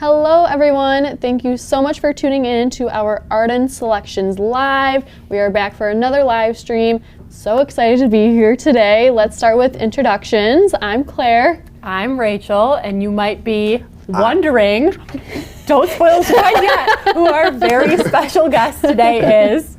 Hello everyone, thank you so much for tuning in to our Arden Selections Live. We are back for another live stream. So excited to be here today. Let's start with introductions. I'm Claire. I'm Rachel, and you might be wondering, don't spoil it quite yet, who our very special guest today is.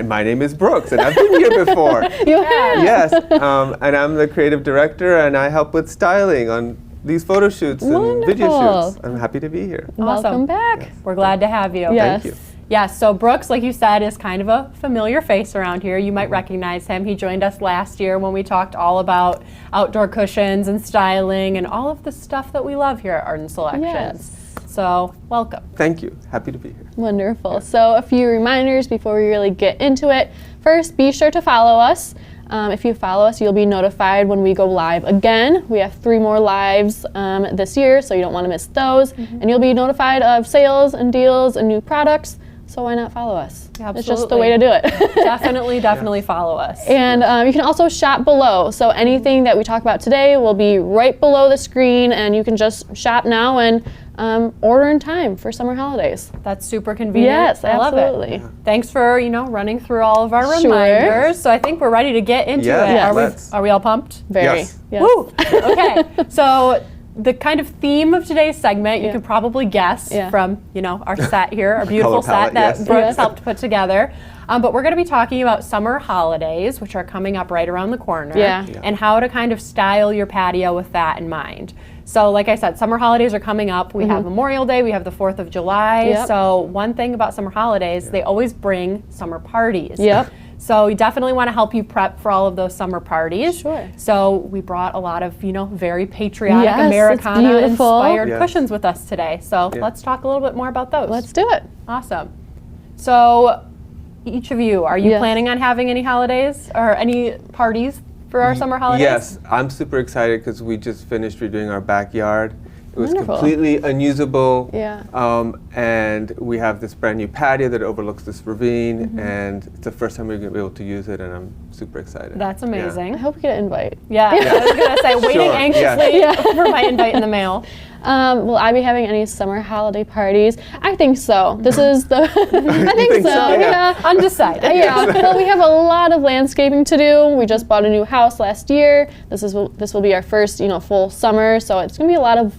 My name is Brooks, and I've been here before. You have? Yes, and I'm the creative director, and I help with styling on these photo shoots and video shoots. I'm happy to be here. Welcome back. Yes. We're glad to have you. Yes. Thank you. Yes, so Brooks, like you said, is kind of a familiar face around here. You might recognize him. He joined us last year when we talked all about outdoor cushions and styling and all of the stuff that we love here at Arden Selections. Yes. So, welcome. Thank you. Happy to be here. Wonderful. Yeah. So a few reminders before we really get into it. First, be sure to follow us. If you follow us, you'll be notified when we go live again. We have 3 more lives this year, so you don't want to miss those. And you'll be notified of sales and deals and new products. So why not follow us? Absolutely. It's just the way to do it. Definitely follow us. And you can also shop below. So anything that we talk about today will be right below the screen, and you can just shop now and order in time for summer holidays. That's super convenient. Yes, absolutely. I love it. Thanks for running through all of our reminders. So I think we're ready to get into it. Yes. Are we all pumped? Very. Yes. Woo! Okay. So the kind of theme of today's segment, you can probably guess from our set here, our beautiful set that Brooks helped put together. But we're going to be talking about summer holidays, which are coming up right around the corner, and how to kind of style your patio with that in mind. So like I said, summer holidays are coming up. We have Memorial Day, we have the 4th of July. So one thing about summer holidays, they always bring summer parties. So we definitely want to help you prep for all of those summer parties. Sure. So we brought a lot of, very patriotic Americana-inspired cushions with us today. So let's talk a little bit more about those. Let's do it. Awesome. So each of you, are you planning on having any holidays or any parties for our summer holidays? Yes, I'm super excited because we just finished redoing our backyard. It was Wonderful. completely unusable, and we have this brand new patio that overlooks this ravine, and it's the first time we're going to be able to use it, and I'm super excited. That's amazing. I hope we get an invite. I was going to say, waiting anxiously for my invite in the mail. Will I be having any summer holiday parties? I think so. This is the, I think so, yeah. Undecided. Well, we have a lot of landscaping to do. We just bought a new house last year. This will be our first, full summer, so it's going to be a lot of,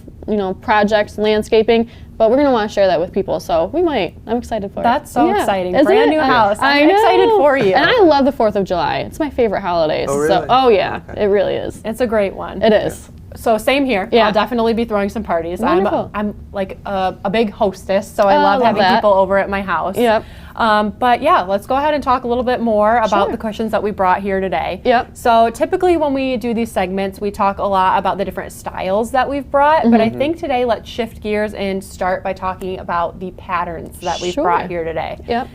projects, landscaping, but we're going to want to share that with people, so we might. I'm excited for it. That's so exciting. Isn't Brand it? new house. I I'm know. excited for you. And I love the 4th of July. It's my favorite holiday. Oh, really? So, it really is. It's a great one. It is. So same here. I'll definitely be throwing some parties. Wonderful. I'm like a big hostess, so I love having people over at my house. But let's go ahead and talk a little bit more about the cushions that we brought here today. So typically when we do these segments, we talk a lot about the different styles that we've brought, but I think today let's shift gears and start by talking about the patterns that we've brought here today.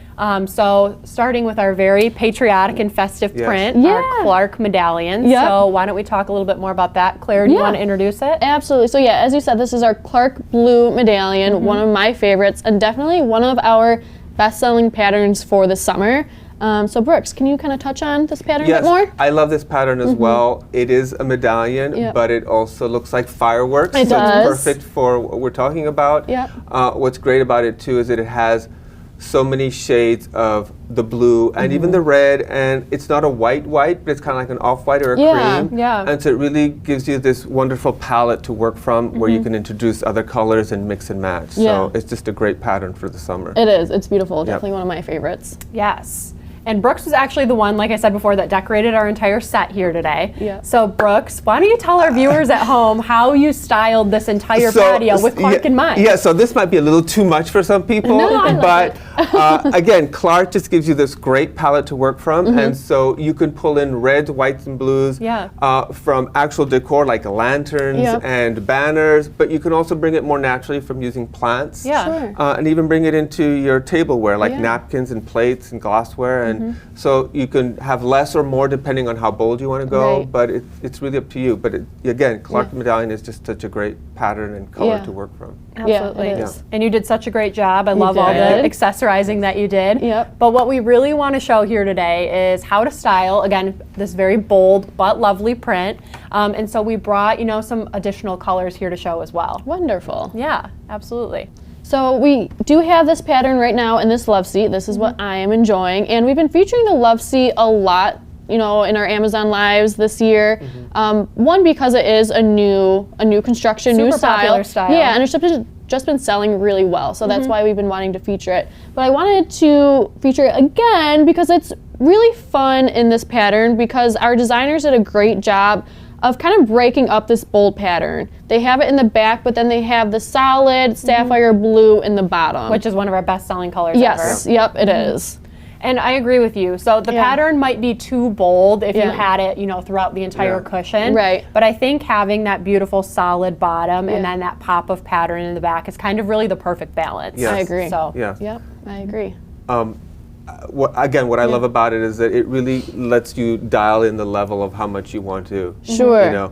So starting with our very patriotic and festive print, our Clark medallion. So why don't we talk a little bit more about that? Claire, do you want to introduce it? Absolutely. So as you said, this is our Clark blue medallion, one of my favorites, and definitely one of our best-selling patterns for the summer. So Brooks, can you kind of touch on this pattern a bit more? I love this pattern as well. It is a medallion, but it also looks like fireworks. It does. It's perfect for what we're talking about. What's great about it too is that it has so many shades of the blue and even the red, and it's not a white, but it's kind of like an off-white or a cream. And so it really gives you this wonderful palette to work from where you can introduce other colors and mix and match. So it's just a great pattern for the summer. It is. It's beautiful. Definitely one of my favorites. Yes. And Brooks was actually the one, like I said before, that decorated our entire set here today. So Brooks, why don't you tell our viewers at home how you styled this entire patio with Clark in mind? So this might be a little too much for some people, but again, Clark just gives you this great palette to work from, and so you can pull in reds, whites, and blues from actual decor like lanterns and banners, but you can also bring it more naturally from using plants, and even bring it into your tableware like napkins and plates and glassware. And so you can have less or more depending on how bold you want to go, but it's really up to you. But again, Clark medallion is just such a great pattern and color to work from. Absolutely. It is. And you did such a great job. I love all the accessories accessorizing that you did. Yep. But what we really want to show here today is how to style, again, this very bold but lovely print. And so we brought, some additional colors here to show as well. Wonderful. Yeah, absolutely. So we do have this pattern right now in this love seat. This is what I am enjoying. And we've been featuring the love seat a lot, in our Amazon lives this year. One, because it is a new construction, Super new style. popular style. Yeah, and it's just been selling really well. So that's why we've been wanting to feature it. But I wanted to feature it again because it's really fun in this pattern, because our designers did a great job of kind of breaking up this bold pattern. They have it in the back, but then they have the solid sapphire blue in the bottom. Which is one of our best-selling colors ever. Yes, yep, it is. And I agree with you. So the pattern might be too bold if you had it, throughout the entire cushion. Right. But I think having that beautiful solid bottom and then that pop of pattern in the back is kind of really the perfect balance. Yes. I agree. So Yep, I agree. What I love about it is that it really lets you dial in the level of how much you want to. Sure.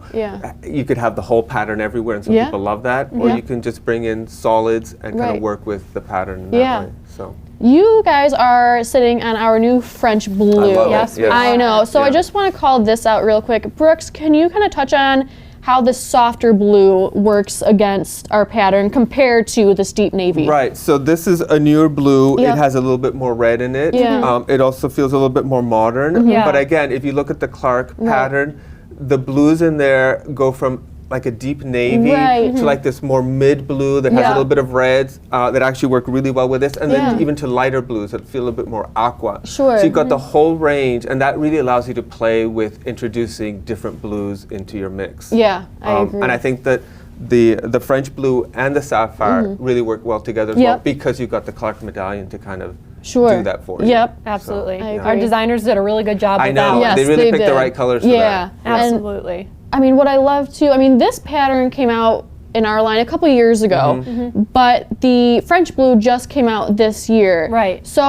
You could have the whole pattern everywhere, and some people love that, or you can just bring in solids and kind of work with the pattern in that way. So. You guys are sitting on our new French blue. I love Yes, it. I know. So I just want to call this out real quick. Brooks, can you kind of touch on how this softer blue works against our pattern compared to this deep navy? Right, so this is a newer blue. Yep. It has a little bit more red in it. Yeah. It also feels a little bit more modern. Yeah. But again, if you look at the Clark pattern, the blues in there go from like a deep navy to like this more mid blue that has a little bit of reds that actually work really well with this, and then even to lighter blues that feel a bit more aqua. Sure. So you've got the whole range, and that really allows you to play with introducing different blues into your mix. Yeah, I agree. And I think that the French blue and the sapphire really work well together as well, because you've got the Clark medallion to kind of do that for you. Yep. absolutely. I agree. Our designers did a really good job I with know. that. Yes, they really they picked the did. right colors for Yeah. that. Absolutely. What I love too, this pattern came out in our line a couple years ago, but the French blue just came out this year. Right. So,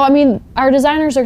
our designers are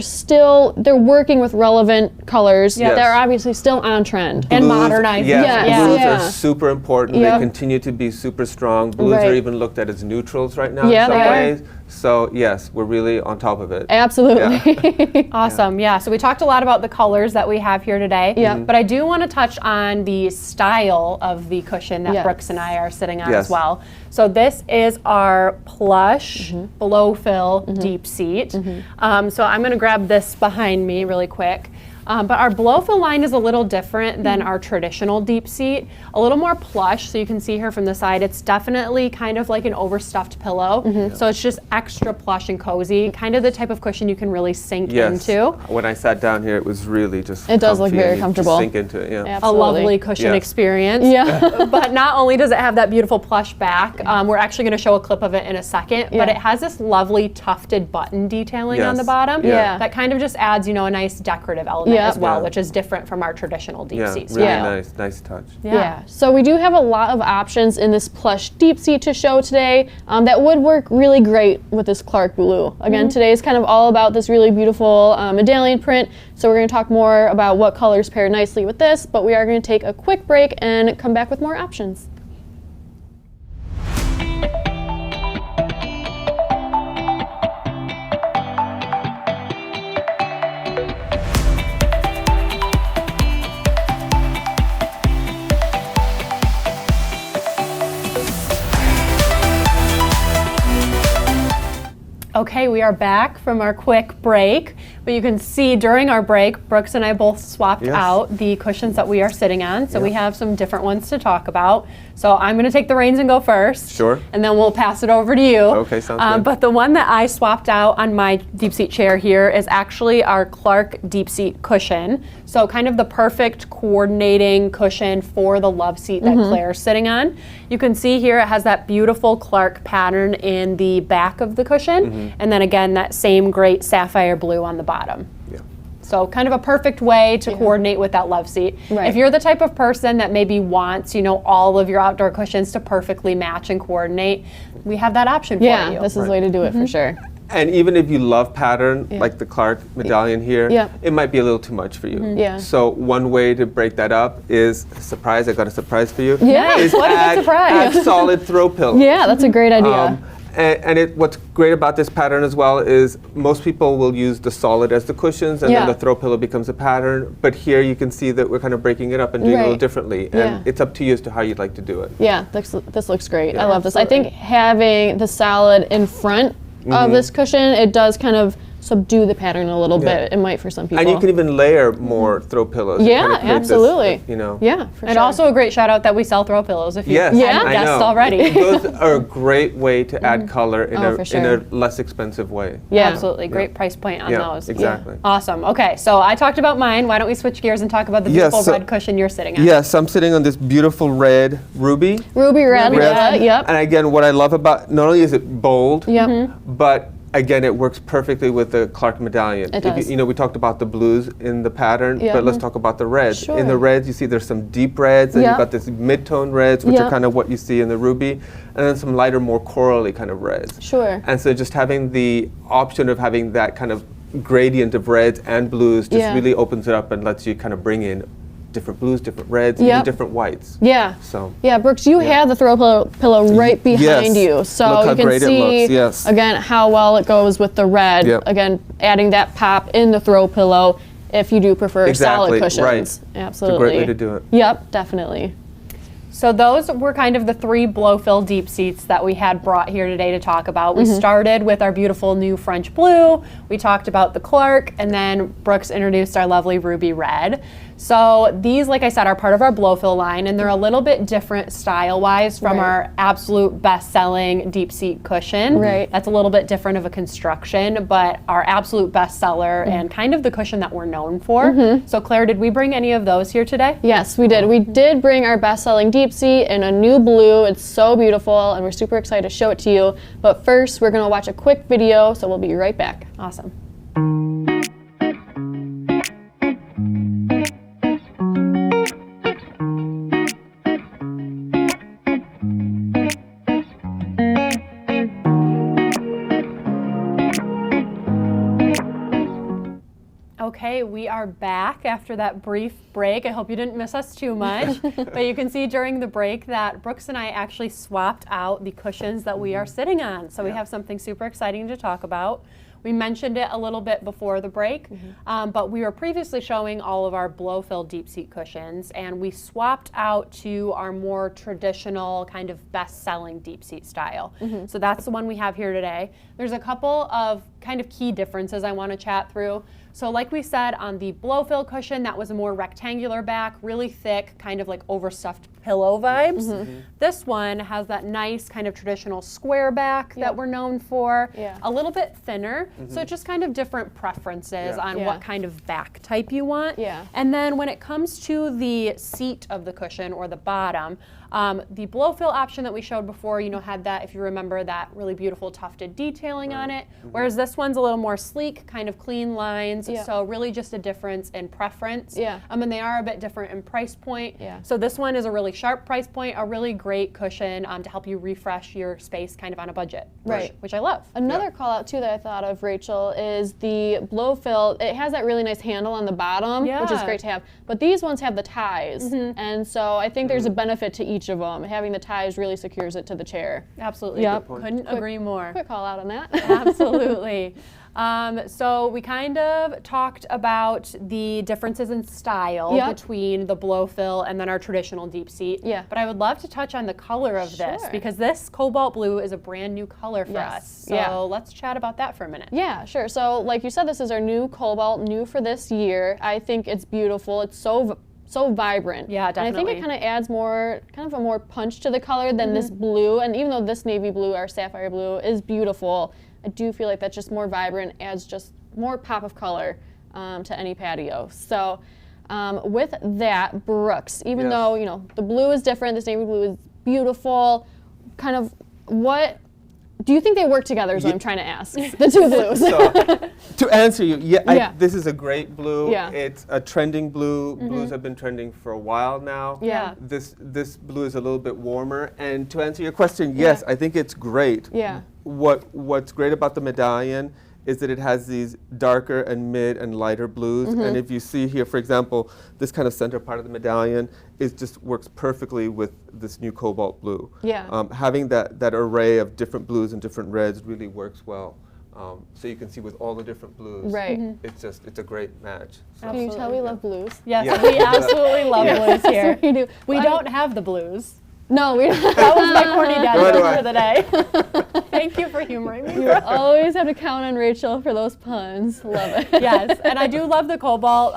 they're working with relevant colors that are obviously still on trend. And modernizing. Blues Yeah. are super important. Yep. They continue to be super strong. Blues are even looked at as neutrals right now Yeah, in some they are. ways. So yes, we're really on top of it. Absolutely. Awesome. Yeah. So we talked a lot about the colors that we have here today. Yeah. But I do want to touch on the style of the cushion that Brooks and I are sitting on as well. So this is our plush below fill deep seat. So I'm going to grab this behind me really quick. But our below fill line is a little different than our traditional deep seat. A little more plush, so you can see here from the side, it's definitely kind of like an overstuffed pillow. So it's just extra plush and cozy, kind of the type of cushion you can really sink into. When I sat down here, it was really just It does look comfy, very and you comfortable. Just sink into it, Absolutely. A lovely cushion experience. Yeah. But not only does it have that beautiful plush back, we're actually going to show a clip of it in a second, but it has this lovely tufted button detailing on the bottom. That kind of just adds, a nice decorative element as well, which is different from our traditional deep seat. Really nice touch. Yeah. So we do have a lot of options in this plush deep seat to show today that would work really great with this Clark blue. Again, today is kind of all about this really beautiful medallion print. So we're going to talk more about what colors pair nicely with this, but we are going to take a quick break and come back with more options. Okay, we are back from our quick break, but you can see during our break, Brooks and I both swapped out the cushions that we are sitting on, so we have some different ones to talk about. So I'm going to take the reins and go first. Sure. And then we'll pass it over to you. Okay, sounds good. But the one that I swapped out on my deep seat chair here is actually our Clark deep seat cushion. So kind of the perfect coordinating cushion for the love seat that Claire's sitting on. You can see here it has that beautiful Clark pattern in the back of the cushion, and then again that same great sapphire blue on the bottom. So kind of a perfect way to coordinate with that love seat. Right. If you're the type of person that maybe wants, all of your outdoor cushions to perfectly match and coordinate, we have that option for you. Yeah, this is the way to do it for sure. And even if you love pattern, like the Clark medallion here, it might be a little too much for you. Yeah. So one way to break that up is, surprise, I got a surprise for you. Yeah. Is What a good add surprise. solid throw pillows. Yeah, that's a great idea. And what's great about this pattern as well is most people will use the solid as the cushions, and then the throw pillow becomes a pattern. But here you can see that we're kind of breaking it up and doing it a little differently. And it's up to you as to how you'd like to do it. Yeah, this looks great. I love this. I think having the solid in front of this cushion, it does kind of subdue the pattern a little bit. It might for some people. And you can even layer more throw pillows. Yeah, absolutely. This, Yeah, for and sure. also a great shout out that we sell throw pillows if you haven't guessed already. Those are a great way to add color in a less expensive way. Yeah, absolutely. Great price point on those. Exactly. Awesome. Okay, so I talked about mine. Why don't we switch gears and talk about the beautiful red cushion you're sitting on? Yes, I'm sitting on this beautiful red ruby. Ruby red. Yep. And again, what I love about, not only is it bold, but again, it works perfectly with the Clark medallion. It does. We talked about the blues in the pattern, but let's talk about the reds. Sure. In the reds, you see there's some deep reds, and you've got this mid-tone reds, which are kind of what you see in the ruby, and then some lighter, more corally kind of reds. Sure. And so just having the option of having that kind of gradient of reds and blues just really opens it up and lets you kind of bring in different blues, different reds, even different whites. Yeah. So. Yeah, Brooks, you have the throw pillow right behind you, so you can see again how well it goes with the red. Again, adding that pop in the throw pillow if you do prefer solid cushions. Right. Absolutely. It's a great way to do it. Yep, definitely. So those were kind of the 3 blow fill deep seats that we had brought here today to talk about. We started with our beautiful new French blue. We talked about the Clark, and then Brooks introduced our lovely ruby red. So these, like I said, are part of our blow fill line, and they're a little bit different style-wise from our absolute best-selling deep seat cushion. Right. That's a little bit different of a construction, but our absolute bestseller and kind of the cushion that we're known for. So Claire, did we bring any of those here today? Yes, we did. We did bring our best-selling deep seat in a new blue. It's so beautiful, and we're super excited to show it to you. But first, we're going to watch a quick video, so we'll be right back. Awesome. Okay, we are back after that brief break. I hope you didn't miss us too much. But you can see during the break that Brooks and I actually swapped out the cushions that we are sitting on. So we have something super exciting to talk about. We mentioned it a little bit before the break, but we were previously showing all of our blow fill deep seat cushions, and we swapped out to our more traditional kind of best-selling deep seat style. So that's the one we have here today. There's a couple of kind of key differences I want to chat through. So like we said, on the blow fill cushion, that was a more rectangular back, really thick, kind of like overstuffed pillow vibes. This one has that nice kind of traditional square back that we're known for, a little bit thinner. So it's just kind of different preferences on what kind of back type you want. And then when it comes to the seat of the cushion or the bottom, the blow fill option that we showed before, had that, if you remember, that really beautiful tufted detailing on it, whereas this one's a little more sleek, kind of clean lines, so really just a difference in preference. And they are a bit different in price point. So this one is a really sharp price point, a really great cushion to help you refresh your space kind of on a budget, which I love. Another call out too that I thought of, Rachel, is the blow fill. It has that really nice handle on the bottom, which is great to have, but these ones have the ties, and so I think there's a benefit to each of them. Having the ties really secures it to the chair. Absolutely. Couldn't agree more. Quick call out on that. Absolutely. So we kind of talked about the differences in style between the blow fill and then our traditional deep seat. But I would love to touch on the color of this, because this cobalt blue is a brand new color for us. So let's chat about that for a minute. Yeah, sure. So like you said, this is our new cobalt, new for this year. I think it's beautiful. It's so vibrant. Yeah, definitely. And I think it kind of adds kind of a more punch to the color than this blue. And even though this navy blue, our sapphire blue, is beautiful, I do feel like that's just more vibrant, adds just more pop of color to any patio. So with that, Brooks, even though, the blue is different, this navy blue is beautiful, kind of what do you think they work together is what I'm trying to ask, the two blues? So, to answer you, this is a great blue. It's a trending blue. Blues have been trending for a while now. This blue is a little bit warmer. And to answer your question, yes, I think it's great. What's great about the medallion is that it has these darker and mid and lighter blues. And if you see here, for example, this kind of center part of the medallion, it just works perfectly with this new cobalt blue. Yeah. Having that array of different blues and different reds really works well. So you can see with all the different blues, right. It's a great match. So. Can you tell we love blues? Yes, we absolutely love blues here. We do. We don't have the blues. No, we don't. That was my corny dad joke for the day. Thank you for humoring me. You always have to count on Rachel for those puns. Love it. Yes, and I do love the cobalt.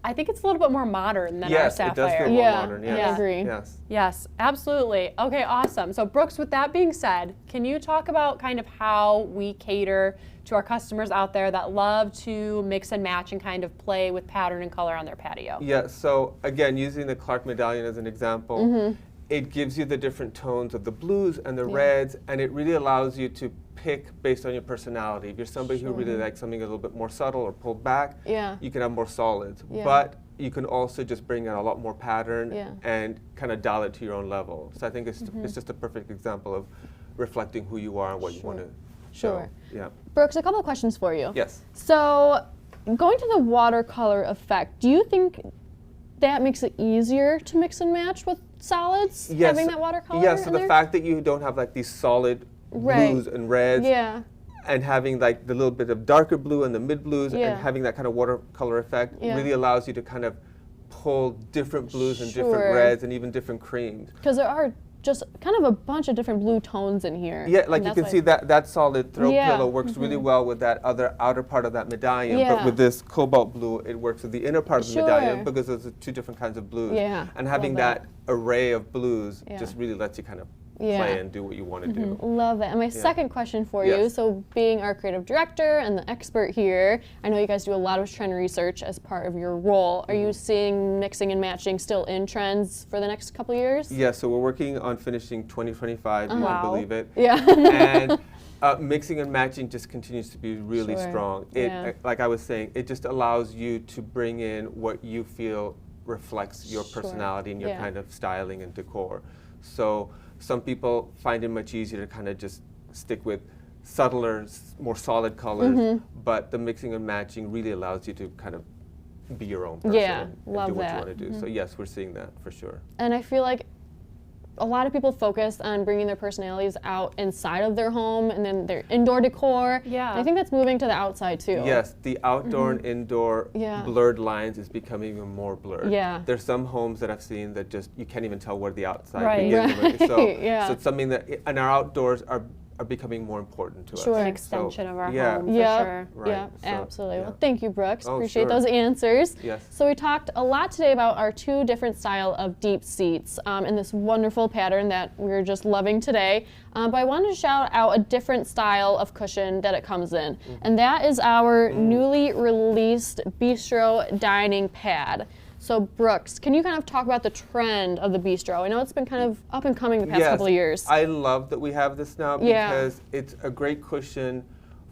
I think it's a little bit more modern than our sapphire. Yes, it does feel more modern. Yes. I agree. Yes, absolutely. Okay, awesome. So Brooks, with that being said, can you talk about kind of how we cater to our customers out there that love to mix and match and kind of play with pattern and color on their patio? Yeah, so again, using the Clark medallion as an example, it gives you the different tones of the blues and the reds, and it really allows you to pick based on your personality. If you're somebody who really likes something a little bit more subtle or pulled back, you can have more solids. But you can also just bring in a lot more pattern and kind of dial it to your own level. So I think it's just a perfect example of reflecting who you are and what you want to show. Yeah. Brooks, a couple of questions for you. Yes. So going to the watercolor effect, do you think that makes it easier to mix and match with solids, having that watercolor? Yeah, so the fact that you don't have like these solid blues and reds, and having like the little bit of darker blue and the mid blues, and having that kind of watercolor effect really allows you to kind of pull different blues and different reds and even different creams. Because there are just kind of a bunch of different blue tones in here. Yeah, like you can see that solid throw pillow works really well with that other outer part of that medallion, but with this cobalt blue, it works with the inner part of the medallion because those are two different kinds of blues. And having that array of blues just really lets you kind of play and do what you want to do. Love it. And my second question for you, so being our creative director and the expert here, I know you guys do a lot of trend research as part of your role. Are you seeing mixing and matching still in trends for the next couple years? Yeah, so we're working on finishing 2025, you won't believe it. Yeah. And mixing and matching just continues to be really strong. It, like I was saying, it just allows you to bring in what you feel reflects your personality and your kind of styling and decor. So some people find it much easier to kind of just stick with subtler, more solid colors, but the mixing and matching really allows you to kind of be your own person and do what you want to do. So yes, we're seeing that for sure. And I feel like a lot of people focus on bringing their personalities out inside of their home and then their indoor decor. Yeah. And I think that's moving to the outside too. Yes, the outdoor and indoor blurred lines is becoming even more blurred. Yeah. There's some homes that I've seen that just, you can't even tell where the outside begins. So it's something that, and our outdoors are becoming more important to us. An extension of our home, for sure. Yeah, absolutely. Well, thank you, Brooks. Appreciate those answers. Yes. So we talked a lot today about our two different style of deep seats in this wonderful pattern that we're just loving today. But I wanted to shout out a different style of cushion that it comes in, and that is our newly released Bistro Dining Pad. So Brooks, can you kind of talk about the trend of the bistro? I know it's been kind of up and coming the past couple of years. I love that we have this now because it's a great cushion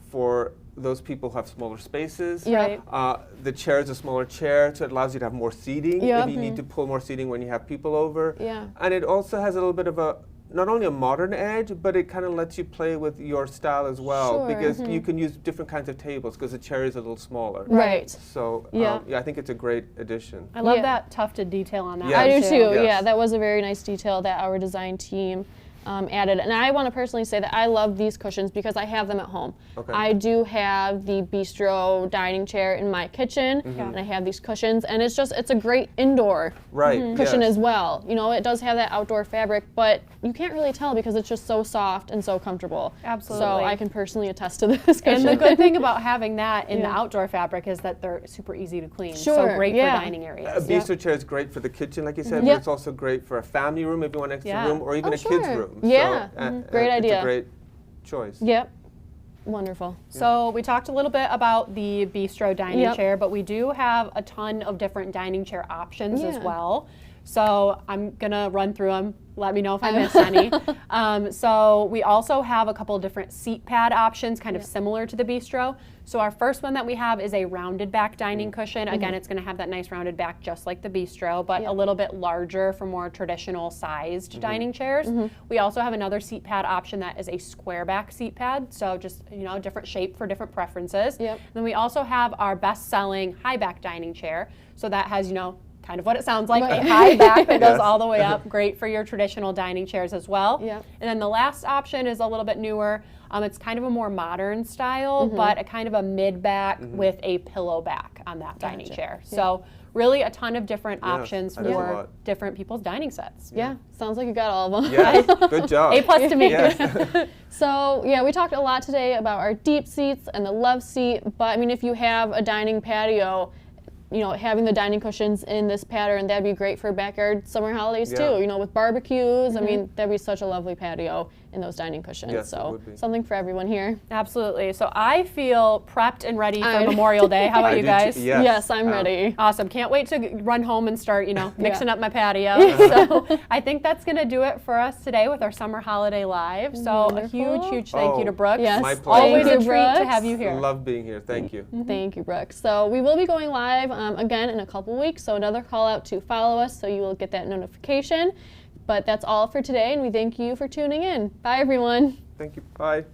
for those people who have smaller spaces. The chair is a smaller chair, so it allows you to have more seating if you need to pull more seating when you have people over. And it also has a little bit of a, not only a modern edge, but it kind of lets you play with your style as well, because you can use different kinds of tables because the chair is a little smaller. So I think it's a great addition. I love that tufted detail on that. I do too. Yeah, that was a very nice detail that our design team added. And I want to personally say that I love these cushions because I have them at home. I do have the Bistro dining chair in my kitchen, and I have these cushions, and it's a great indoor cushion as well. You know, it does have that outdoor fabric, but you can't really tell because it's just so soft and so comfortable. Absolutely. So I can personally attest to this cushion. And the good thing about having that in the outdoor fabric is that they're super easy to clean. So great for dining areas. A Bistro chair is great for the kitchen, like you said, but it's also great for a family room if you want an extra room, or even a kid's room. Yeah, great idea. It's a great choice. Yep. Wonderful. So we talked a little bit about the Bistro dining chair, but we do have a ton of different dining chair options as well. So I'm gonna run through them. Let me know if I miss any. So we also have a couple different seat pad options, kind of similar to the bistro. So our first one that we have is a rounded back dining cushion. Again, it's gonna have that nice rounded back just like the bistro, but a little bit larger for more traditional sized dining chairs. We also have another seat pad option that is a square back seat pad. So just, you know, different shape for different preferences. Then we also have our best selling high back dining chair. So that has, you know, kind of what it sounds like, a high back that goes all the way up. Great for your traditional dining chairs as well. And then the last option is a little bit newer. It's kind of a more modern style, but a kind of a mid-back with a pillow back on that dining chair. So really a ton of different options for different people's dining sets. Yeah, sounds like you got all of them. Yeah, good job. A+ to me. So yeah, we talked a lot today about our deep seats and the love seat, but I mean, if you have a dining patio, you know, having the dining cushions in this pattern, that'd be great for backyard summer holidays too. You know, with barbecues, I mean, that'd be such a lovely patio in those dining cushions. Yes, so something for everyone here. Absolutely. So I feel prepped and ready for Memorial Day. How about you guys? Yes, I'm ready. Awesome. Can't wait to run home and start, you know, mixing up my patio. So I think that's going to do it for us today with our summer holiday live. So a huge thank you to Brooks. Yes, my pleasure. Always a treat Brooks. to have you here. Love being here. Thank you. Thank you, Brooks. So we will be going live again in a couple weeks. So another call out to follow us so you will get that notification. But that's all for today, and we thank you for tuning in. Bye, everyone. Thank you. Bye.